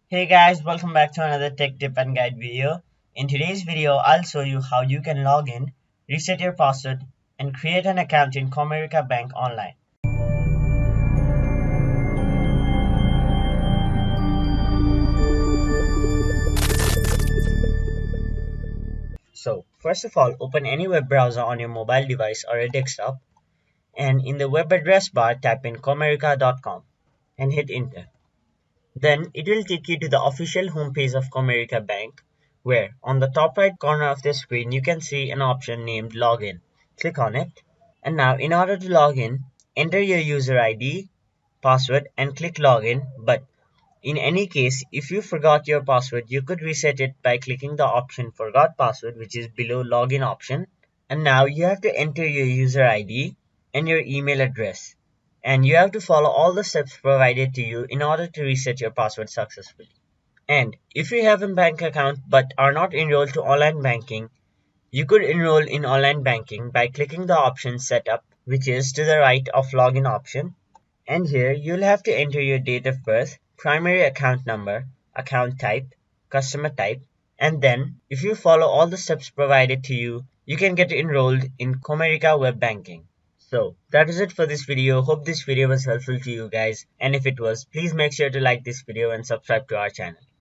Hey guys, welcome back to another tech tip and guide video. In today's video, I'll show you how you can log in, reset your password, and create an account in Comerica Bank online. So, first of all, open any web browser on your mobile device or a desktop, and in the web address bar, type in comerica.com and hit enter. Then it will take you to the official homepage of Comerica Bank, where on the top right corner of the screen you can see an option named Login. Click on it. And now in order to log in, enter your user ID, password and click login. But in any case, if you forgot your password, you could reset it by clicking the option forgot password, which is below login option. And now you have to enter your user ID and your email address. And you have to follow all the steps provided to you in order to reset your password successfully. And if you have a bank account but are not enrolled to online banking, you could enroll in online banking by clicking the option Setup, which is to the right of Login option. And here you'll have to enter your date of birth, primary account number, account type, customer type, and then if you follow all the steps provided to you, you can get enrolled in Comerica Web Banking. So that is it for this video. Hope this video was helpful to you guys, and if it was, please make sure to like this video and subscribe to our channel.